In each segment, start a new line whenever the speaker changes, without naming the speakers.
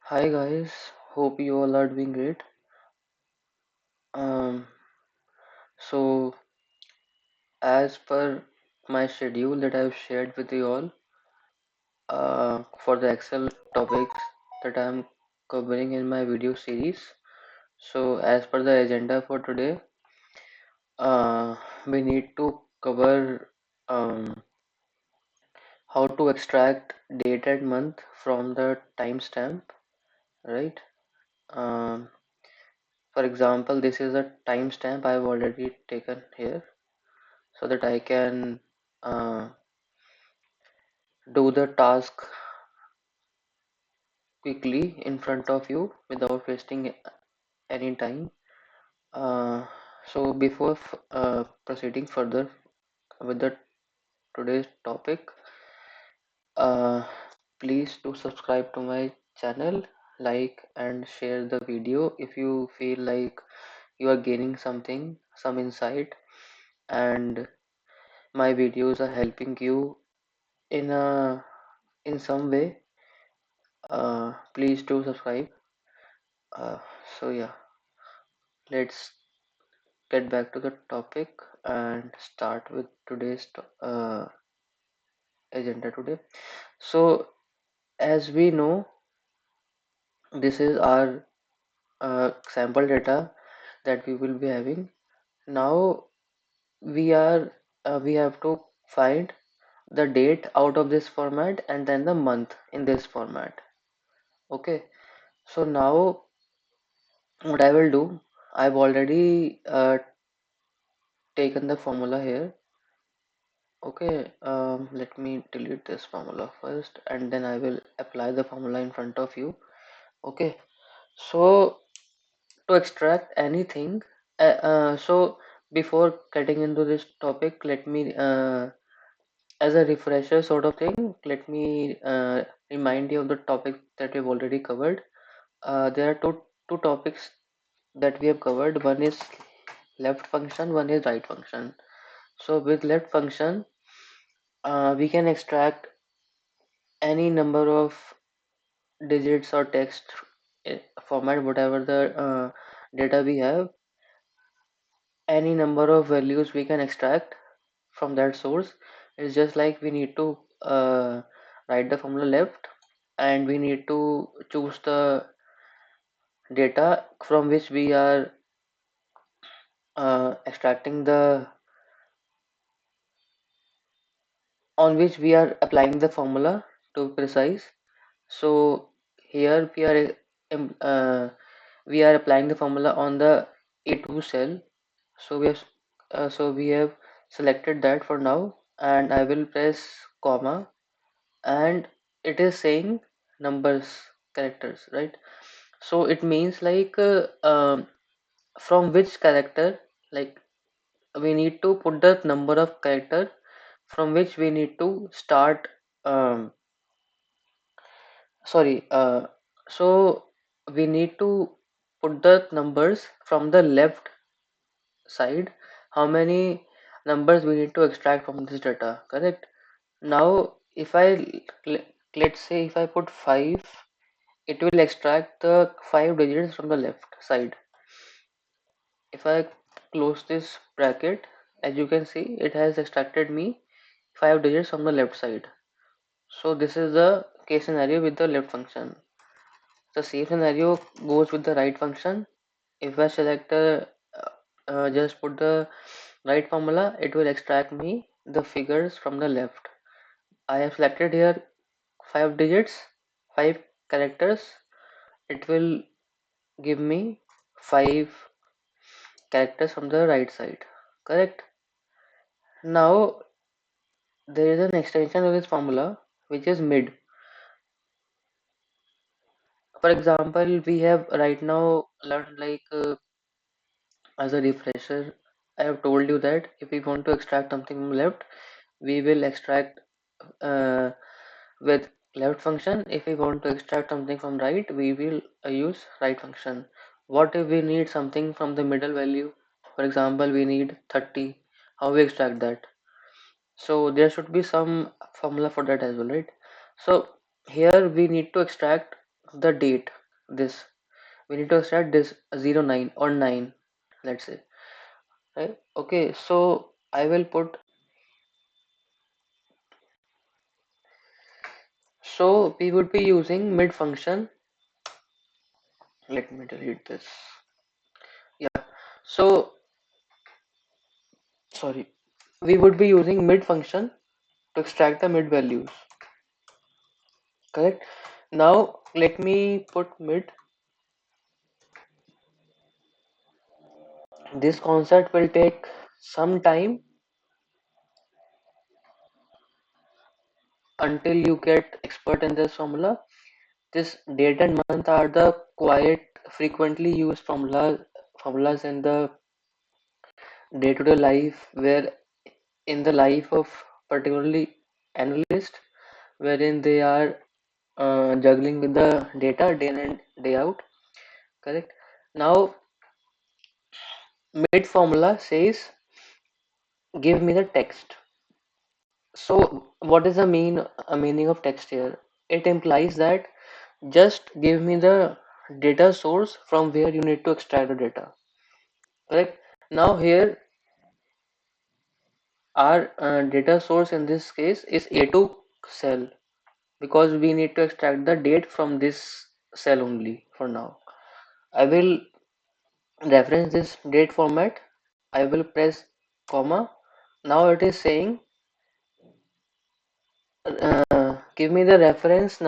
Hi guys, hope you all are doing great. Um, so as per my schedule that I've shared with you all, for the Excel topics that I'm covering in my video series. So as per the agenda for today, uh, we need to cover how to extract date and month from the timestamp, right? Um, for example, this is a timestamp I've already taken here so that I can uh, do the task quickly in front of you without wasting any time. Uh, so before proceeding further with the today's topic, uh, please do subscribe to my channel, like and share the video if you feel like you are gaining something, some insight, and my videos are helping you in a in some way. Please do subscribe. Uh, so yeah, let's get back to the topic and start with today's agenda today. So as we know, this is our sample data that we will be having. Now we have to find the date out of this format and then the month in this format. Okay, so now what I will do, I've already taken the formula here. Okay, let me delete this formula first and then I will apply the formula in front of you. Okay, so to extract anything, so before getting into this topic, let me, as a refresher sort of thing, let me remind you of the topic that we've already covered. There are two topics that we have covered. One is left function, one is right function. So with left function, we can extract any number of digits or text format, whatever the data we have, any number of values we can extract from that source. It's just like we need to write the formula left and we need to choose the data from which we are extracting the on which we are applying the formula to precise. So here we are applying the formula on the A2 cell. So we have selected that for now, and I will press comma, and it is saying numbers, characters, right? So it means like from which character, like we need to put the number of character from which we need to start. Um, sorry. So we need to put the numbers from the left side, how many numbers we need to extract from this data, correct? Now if let's say if I put 5, it will extract the 5 digits from the left side. If I close this bracket, as you can see, it has extracted me 5 digits from the left side. So this is the case scenario with the left function. The same scenario goes with the right function. If I select the just put the right formula, it will extract me the figures from the left. I have selected here 5 digits, 5 characters. It will give me 5 characters from the right side, correct? Now there is an extension of this formula which is mid. For example, we have right now learned like as a refresher, I have told you that if we want to extract something from left, we will extract uh, with left function. If we want to extract something from right, we will use right function. What if we need something from the middle value? For example, we need 30. How we extract that? So there should be some formula for that as well, right? So here we need to extract the date. This we need to extract this 09 or 9, let's say, right? Okay, so I will put, so we would be using mid function. Let me delete this. Yeah, so sorry, we would be using mid function to extract the mid values, correct? Now let me put mid. This concept will take some time until you get expert in this formula. This date and month are the quite frequently used formulas in the day-to-day life, where in the life of particularly analyst, wherein they are juggling with the data day in and day out, correct? Now mid formula says give me the text. So what is the meaning of text here? It implies that just give me the data source from where you need to extract the data, correct? Now here our data source in this case is A2 cell, because we need to extract the date from this cell only for now. I will reference this date format. I will press comma. Now it is saying give me the reference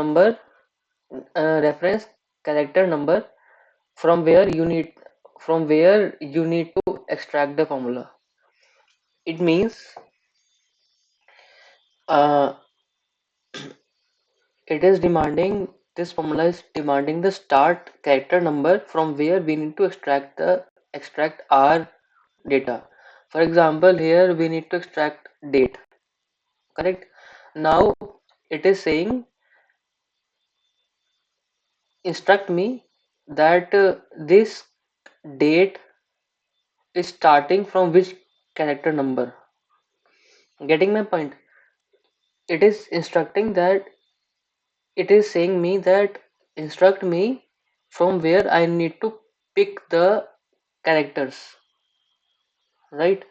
character number from where you need to extract the formula. It means uh, it is demanding this formula is demanding the start character number from where we need to extract our data. For example, here we need to extract date, correct? Now it is saying instruct me that this date is starting from which character number. Getting my point? It is instructing that it is saying me that instruct me from where I need to pick the characters, right?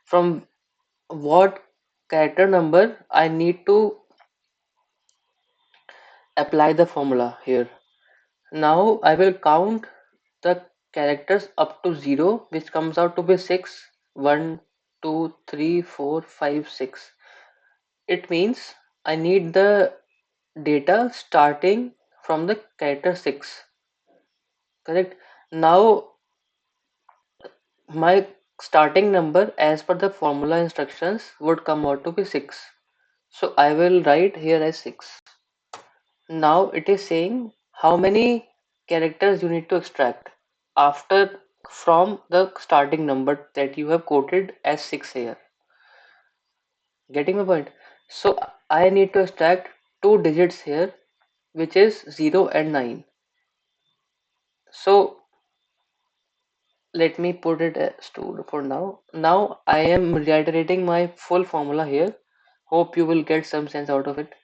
From what character number I need to apply the formula here. Now I will count the characters up to 0, which comes out to be 6. 1, 2, 3, 4, 5, 6. It means I need the data starting from the character 6, correct? Now my starting number as per the formula instructions would come out to be 6. So I will write here as 6. Now it is saying how many characters you need to extract after from the starting number that you have quoted as 6 here. Getting my point? So I need to extract two digits here, which is 0 and 9. So let me put it as 2 for now. Now I am reiterating my full formula here. Hope you will get some sense out of it.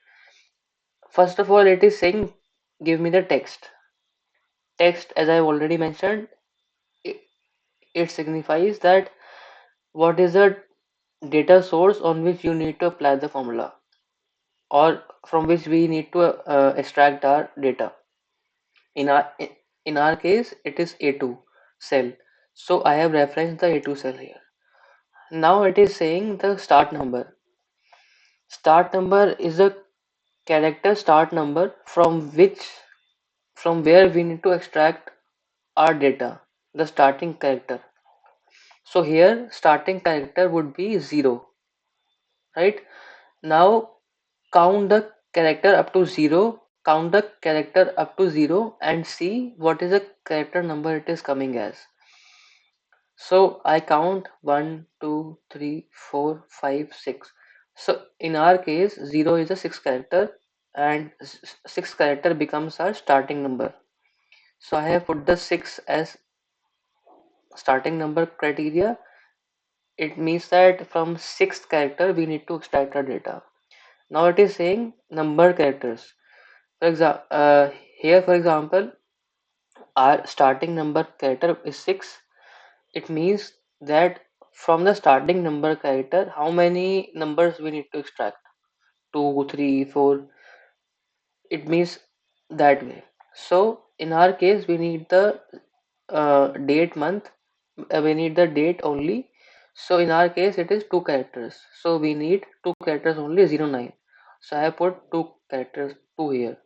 First of all, it is saying give me the text. Text, as I've already mentioned, it, it signifies that what is the data source on which you need to apply the formula, or from which we need to extract our data. In our case, it is A2 cell. So I have referenced the A2 cell here. Now it is saying the start number. Start number is a character start number from where we need to extract our data, the starting character. So here starting character would be 0, right? Now count the character up to 0, count the character up to 0 and see what is the character number it is coming as. So I count 1, 2, 3, 4, 5, 6. So in our case 0 is a 6th character, and 6th character becomes our starting number. So I have put the 6 as starting number criteria. It means that from 6th character we need to extract our data. Now it is saying number characters. For example, Here, for example, our starting number character is 6. It means that from the starting number character, how many numbers we need to extract? 2, 3, 4. It means that way. So in our case, we need the date month. We need the date only. So in our case, it is two characters. So we need two characters only, 09. So I have put two characters, two here.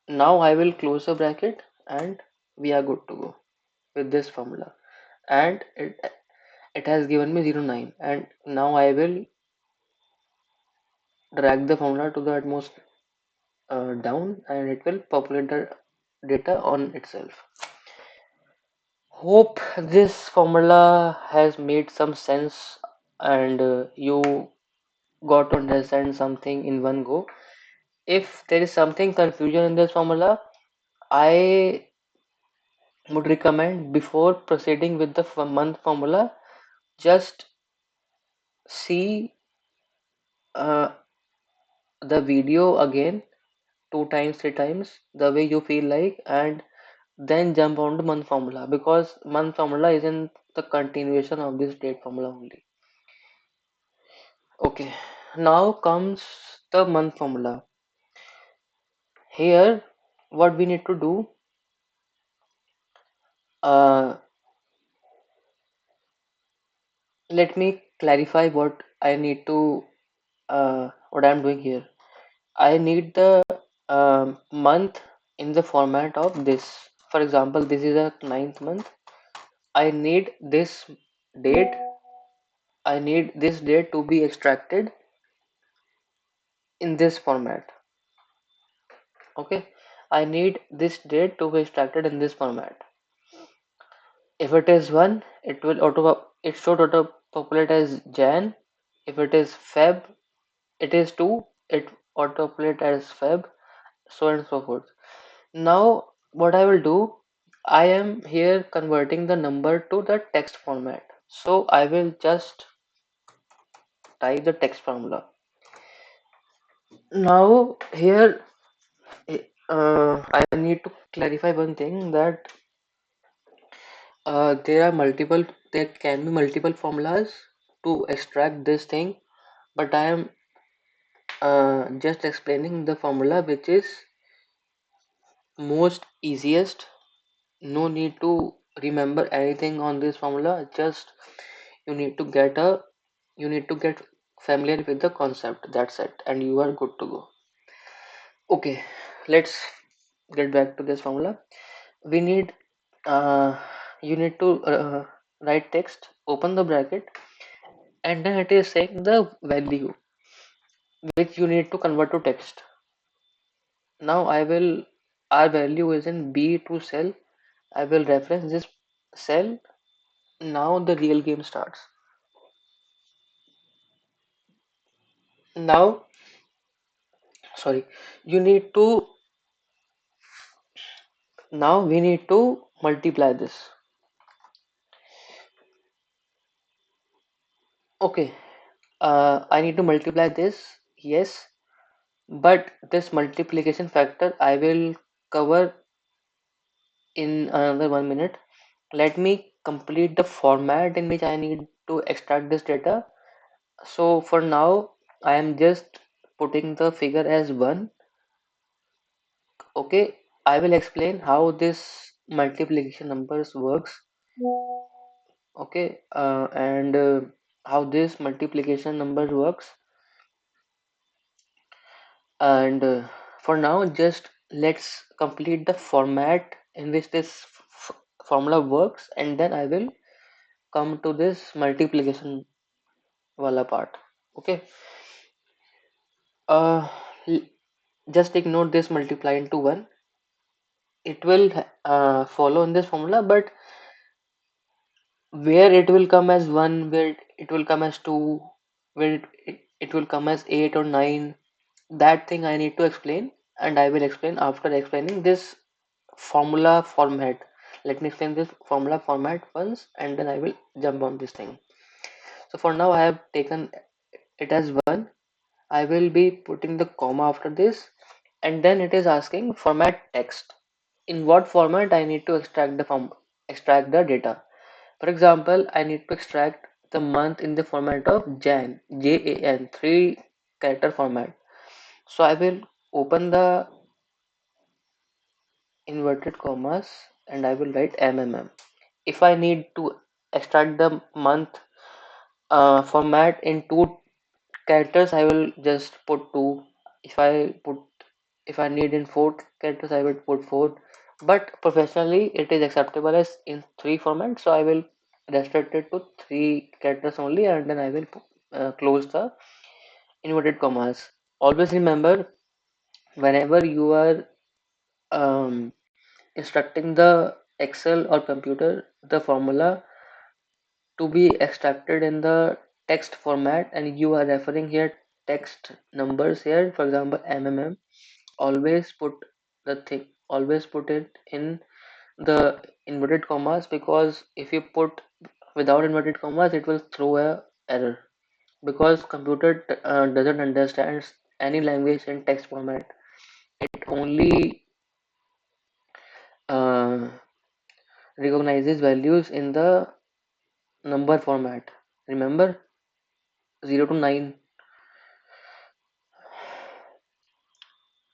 Now I will close the bracket and we are good to go with this formula. And it has given me 09. And now I will drag the formula to the utmost down and it will populate the data on itself. Hope this formula has made some sense and you got to understand something in one go. If there is something confusion in this formula, I would recommend before proceeding with the month formula, just see uh, the video again 2 times, 3 times, the way you feel like, and then jump on to month formula because month formula is in the continuation of this date formula only. Okay, now comes the month formula. Here, what we need to do, uh, let me clarify what I'm doing here. I need the month in the format of this. For example, this is a ninth month. I need this date. I need this date to be extracted in this format. Okay, I need this date to be extracted in this format. If it is 1, it should auto populate as Jan. If it is Feb, it is 2, it auto populate as Feb, so on and so forth. Now what I will do, I am here converting the number to the text format. So I will just type the text formula. Now here I need to clarify one thing that there can be multiple formulas to extract this thing, but I am just explaining the formula which is most easiest. No need to remember anything on this formula. Just you need to get a you need to get familiar with the concept. That's it, and you are good to go. Okay, let's get back to this formula. We need you need to write text, open the bracket, and then it is saying the value which you need to convert to text. Now our value is in B2 cell. I will reference this cell. Now the real game starts. Now, sorry, you need to, now we need to multiply this. Okay, I need to multiply this, yes, but this multiplication factor I will cover in another 1 minute. Let me complete the format in which I need to extract this data. So for now, I am just putting the figure as 1. Okay, I will explain how this multiplication numbers works. Okay, and how this multiplication number works. And for now, just let's complete the format in which this formula works, and then I will come to this multiplication wala part. Okay, uh, l- just ignore this multiply into 1. It will follow in this formula, but where it will come as 1, where it will come as 2, where it will come as 8 or 9, that thing I need to explain, and I will explain after explaining this formula format. Let me explain this formula format once and then I will jump on this thing. So for now I have taken it as 1. I will be putting the comma after this, and then it is asking format text. In what format I need to extract the data. For example, I need to extract the month in the format of Jan, Jan, three character format. So I will open the inverted commas and I will write MMM. If I need to extract the month format in two characters, I will just put two. If I put if I need in four characters, I will put four. But professionally, it is acceptable as in three formats, so I will restrict it to three characters only, and then I will close the inverted commas. Always remember, whenever you are um, instructing the Excel or computer the formula to be extracted in the text format, and you are referring here text numbers here, for example MMM, always put always put it in the inverted commas, because if you put without inverted commas it will throw a error, because computer doesn't understand any language in text format. It only uh, recognizes values in the number format. Remember, 0 to 9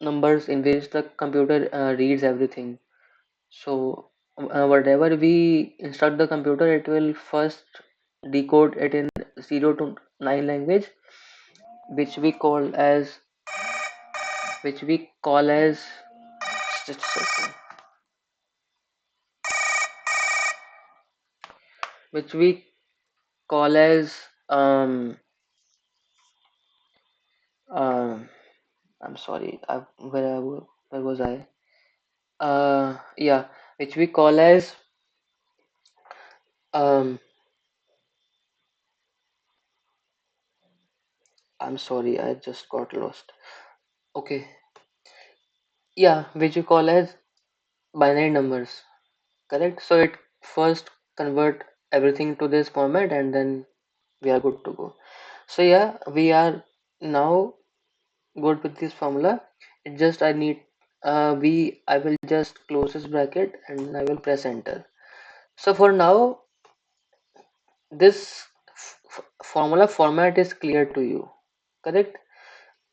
numbers in which the computer reads everything. So whatever we instruct the computer, it will first decode it in 0 to 9 language, which we call as which we call as just a second, which we call as um I'm sorry, where was I? Yeah, which we call as um I'm sorry, I just got lost. Okay, yeah, which we call as binary numbers. Correct. So it first convert everything to this format, and then we are good to go. So yeah, we are now good with this formula. It just I need I will just close this bracket and I will press enter. So for now, this formula format is clear to you. Correct.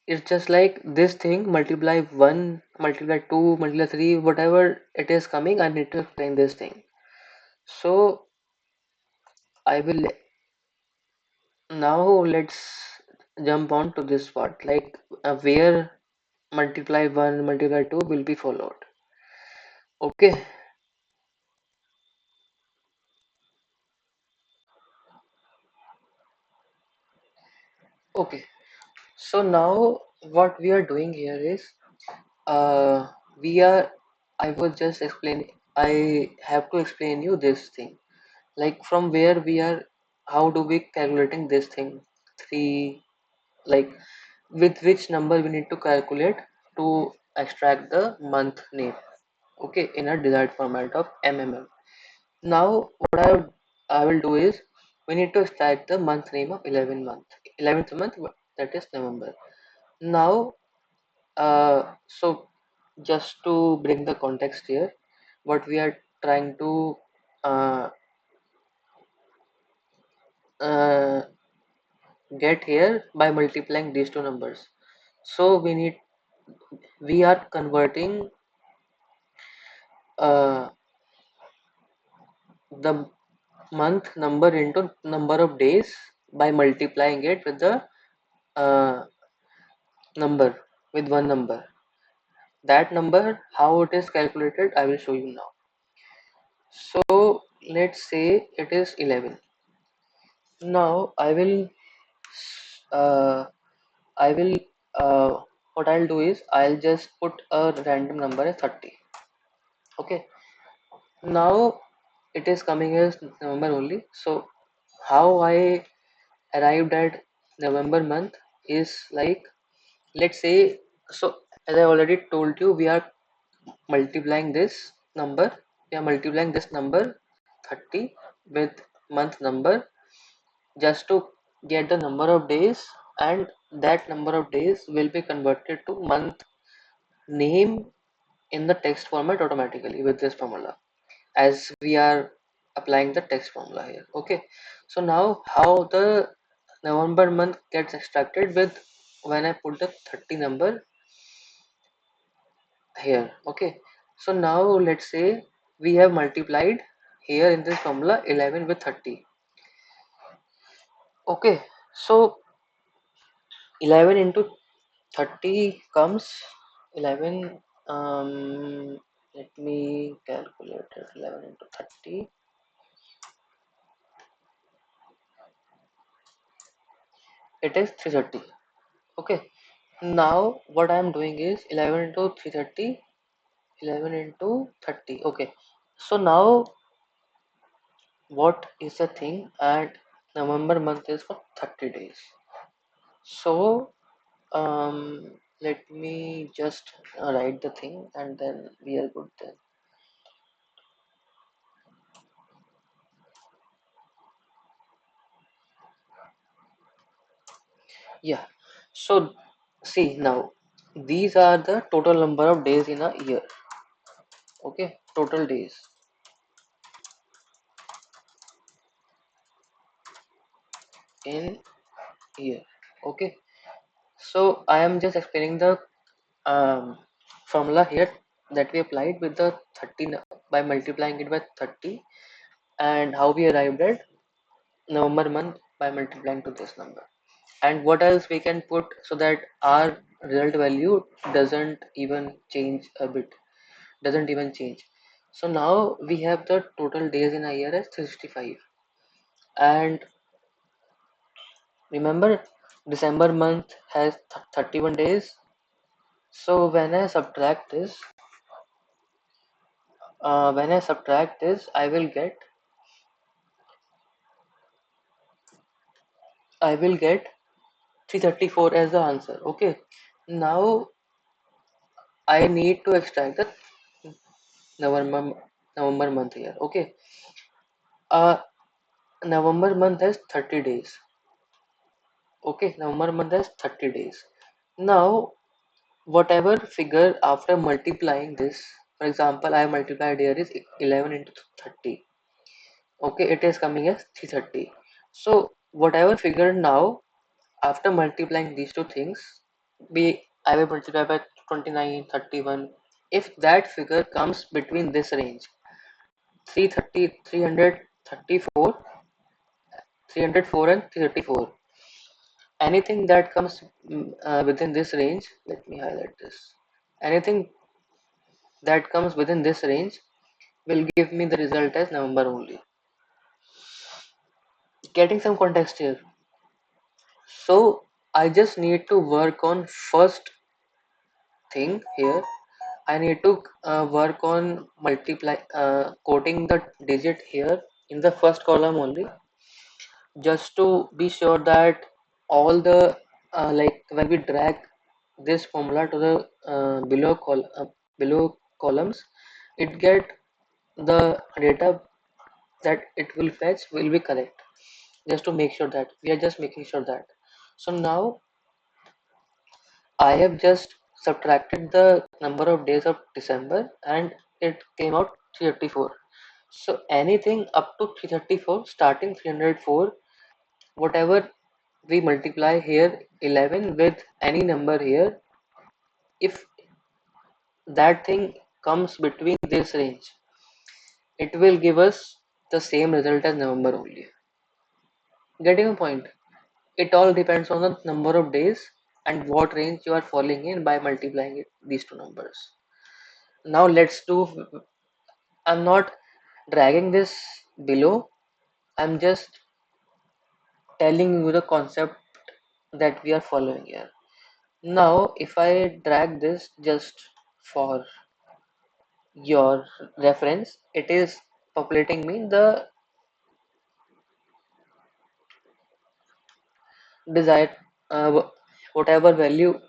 It's just like this thing, multiply 1, multiply 2, multiply 3, whatever it is coming, I need to explain this thing. So I will now let's jump on to this part, like where multiply 1, multiply 2 will be followed. Okay, okay. So now what we are doing here is uh, we are, I was just explaining, I have to explain you this thing. Like from where we are, how do we calculating this thing? Three, like with which number we need to calculate to extract the month name. Okay, in a desired format of MMM. Now, I will do is we need to extract the month name of 11th month, that is November. Now, so just to bring the context here, what we are trying to uh, uh, get here by multiplying these two numbers. So we are converting uh, the month number into number of days by multiplying it with the uh, number with one number. That number, how it is calculated, I will show you now. So let's say it is 11. Now uh, I will what I'll do is I'll just put a random number as 30. Okay, now it is coming as November only. So how I arrived at November month is like, let's say, so as I already told you, multiplying this number we are multiplying this number 30 with month number, just to get the number of days, and that number of days will be converted to month name in the text format automatically with this formula, as we are applying the text formula here. Okay, so now how the November month gets extracted with when I put the 30 number here. Okay, so now let's say we have multiplied here in this formula 11 with 30. Okay, so 11 into 30 comes 11, let me calculate it. 11 into 30, it is 330. Okay, now what I am doing is 11 into 330, 11 into 30. Okay, so now what is the thing, and November month is for 30 days. So let me just write the thing and then we are good then. Yeah, so see now, these are the total number of days in a year. Okay, total days in year. Okay, so I am just explaining the um, formula here that we applied with the 30 by multiplying it by 30, and how we arrived at November month by multiplying to this number, and what else we can put so that our result value doesn't even change a bit, doesn't even change. So now we have the total days in a year as 365, and remember December month has 31 days. So when I subtract this, I will get 334 as the answer. Okay, now I need to extract the November November month here. Okay, uh, November month has 30 days. Okay, November month has 30 days. Now, whatever figure after multiplying this, for example, I have multiplied here is 11 into 30. Okay, it is coming as 330. So, whatever figure now after multiplying these two things, be I will multiply by 29, 31. If that figure comes between this range, 330, 334, 304 and 334, anything that comes within this range, let me highlight this, anything that comes within this range will give me the result as November only. Getting some context here. So I just need to work on first thing here. I need to work on quoting the digit here in the first column only, just to be sure that all the like when we drag this formula to the below columns, it get the data that it will fetch will be correct, just to make sure that we are just making sure that. So now I have just subtracted the number of days of December and it came out 334. So anything up to 334, starting 304, whatever we multiply here 11 with any number here, if that thing comes between this range, it will give us the same result as November only. Getting a point? It all depends on the number of days and what range you are falling in by multiplying these two numbers. Now let's do, I'm not dragging this below, I'm just telling you the concept that we are following here. Now if I drag this just for your reference, it is populating me the desired whatever value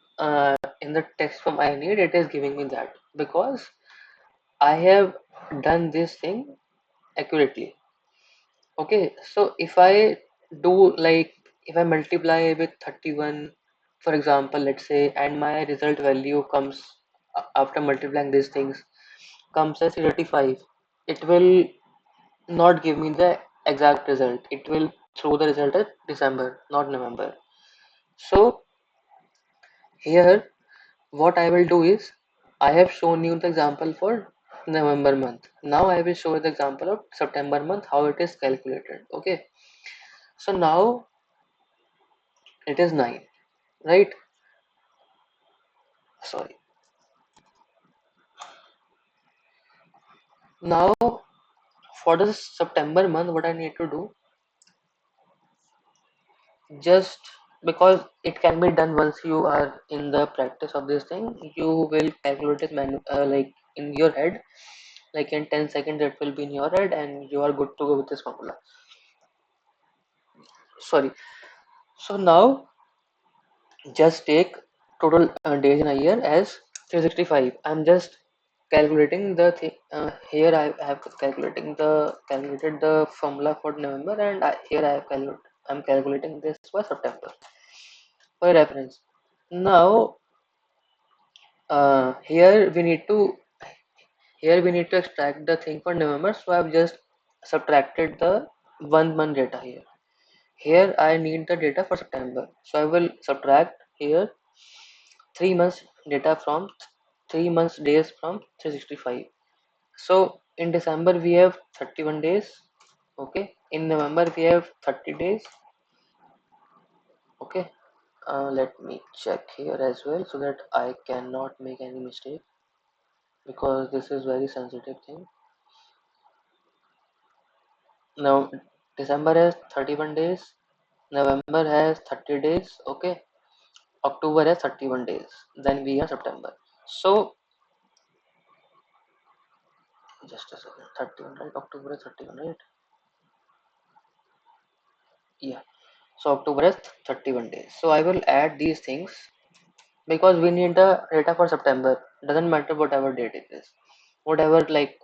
in the text form I need, it is giving me that because I have done this thing accurately. Okay, so if I do like if I multiply with 31, for example, let's say, and my result value comes after multiplying these things comes as 85, it will not give me the exact result. It will throw the result as December, not November. So here what I will do is, I have shown you the example for November month. Now I will show you the example of September month, how it is calculated. Okay. So now it is 9, right? Sorry. Now for the September month, what I need to do, just because it can be done once you are in the practice of this thing, you will calculate it like in your head, like in 10 seconds it will be in your head and you are good to go with this formula. Sorry. So now just take total days in a year as 365. I'm just calculating the thing. Here I have calculated the formula for November, and here I'm calculating this for September for reference. Now here we need to extract the thing for November. So I've just subtracted the 1 month data here. Here I need the data for September. So I will subtract here 3 months data from 3 months days from 365. So in December we have 31 days. Okay. In November we have 30 days. Okay. Let me check here as well so that I cannot make any mistake, because this is very sensitive thing. Now December has 31 days. November has 30 days. Okay. October has 31 days. Then we are September. So just a second. 31, right? October is 31, right? Yeah. So October has 31 days. So I will add these things because we need the data for September. Doesn't matter whatever date it is. Whatever like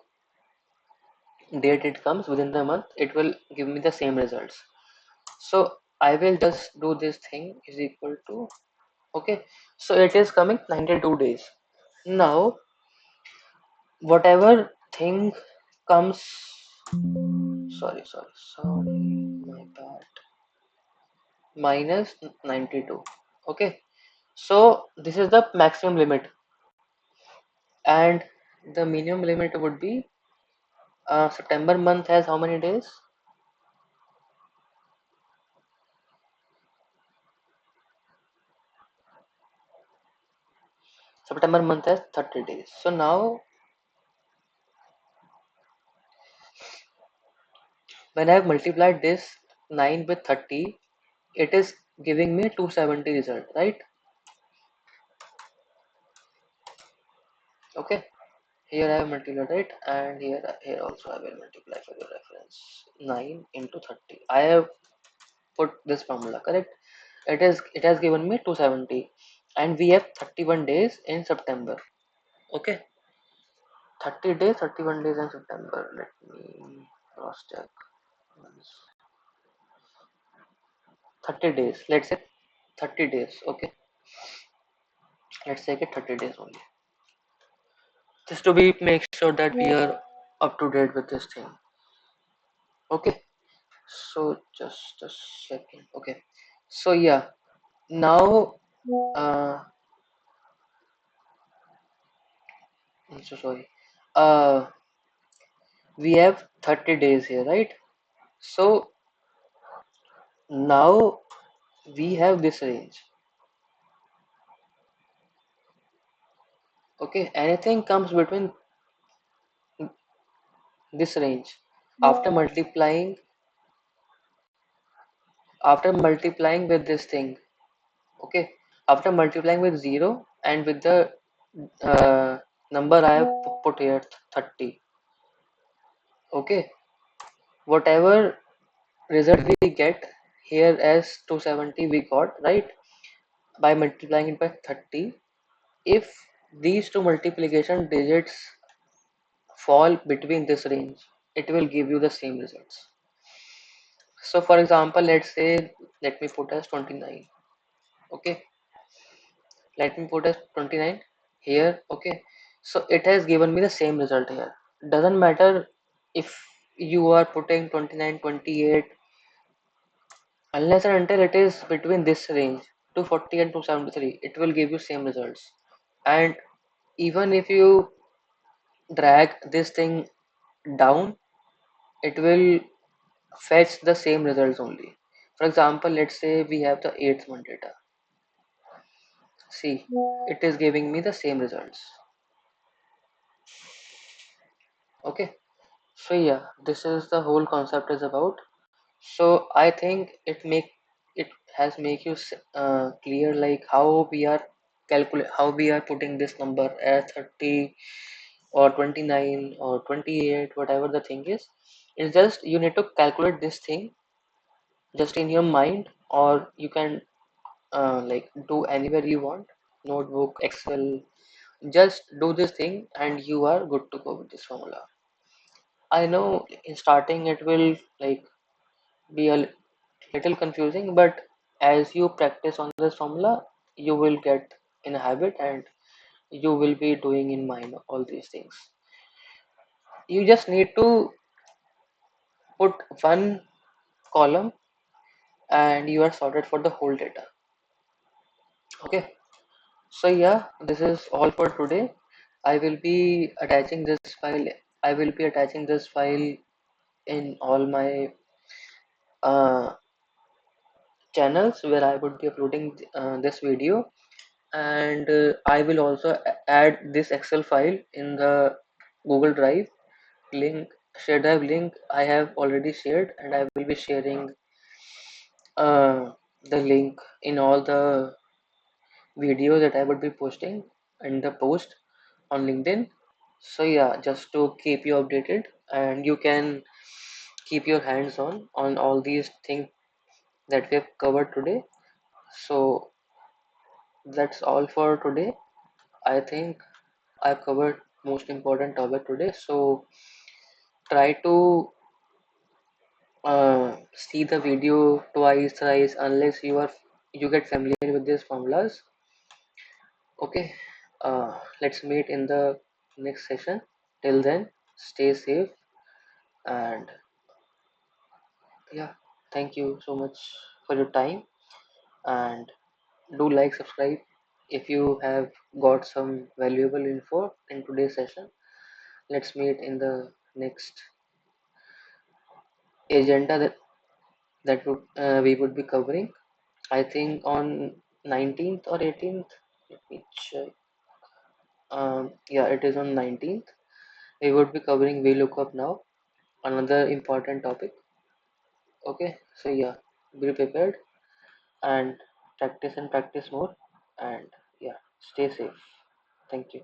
date it comes within the month, it will give me the same results. So I will just do this thing is equal to, okay. So it is coming 92 days. Now whatever thing comes, sorry, my bad, minus 92. Okay. So this is the maximum limit, and the minimum limit would be September month has how many days? September month has 30 days. So now when I have multiplied this 9 with 30, it is giving me 270 result, right? Okay. Here I have multiplied it, and here also I will multiply for your reference. 9 into 30. I have put this formula, correct? It has given me 270, and we have 31 days in September. Okay. 30 days, 31 days in September. Let me cross check once. 30 days. Let's say 30 days. Okay. Let's take it 30 days only. Just to be make sure that we are up to date with this thing. Okay. So just a second. Okay. So yeah. Now I'm so sorry. Uh we have 30 days here, right? So now we have this range. Okay. Anything comes between this range after multiplying with this thing, okay, after multiplying with 0 and with the uh, number I have put here 30, okay, whatever result we get here as 270 we got, right, by multiplying it by 30, if these two multiplication digits fall between this range, it will give you the same results. So for example, let's say, let me put as 29, okay, let me put as 29. here. Okay, so it has given me the same result here. Doesn't matter if you are putting 29, 28, unless and until it is between this range 240 and 273, it will give you same results. And even if you drag this thing down, it will fetch the same results only. For example, let's say we have the 8th month data. See, it is giving me the same results. Okay, so yeah, this is the whole concept is about. So I think it has make you clear like how we are calculate, how we are putting this number as 30 or 29 or 28, whatever the thing is. It's just you need to calculate this thing just in your mind, or you can like do anywhere you want, notebook, Excel. Just do this thing and you are good to go with this formula. I know in starting it will like be a little confusing, but as you practice on this formula, you will get in a habit and you will be doing in mind all these things. You just need to put one column and you are sorted for the whole data. Okay, so yeah, this is all for today. I will be attaching this file. I will be attaching this file in all my uh, channels where I would be uploading this video, and I will also add this Excel file in the Google Drive link, share drive link I have already shared, and I will be sharing uh, the link in all the videos that I would be posting in the post on LinkedIn. So yeah, just to keep you updated, and you can keep your hands on all these things that we have covered today. So that's all for today. I think I've covered most important topic today. So try to see the video twice, thrice, unless you get familiar with these formulas. Okay. Let's meet in the next session. Till then, stay safe, and yeah, thank you so much for your time, and do like, subscribe if you have got some valuable info in today's session. Let's meet in the next agenda we would be covering. I think on 19th or 18th. Let me check. Yeah, it is on 19th. We would be covering VLOOKUP now, another important topic. Okay, so yeah, be prepared and practice more. And yeah, stay safe. Thank you.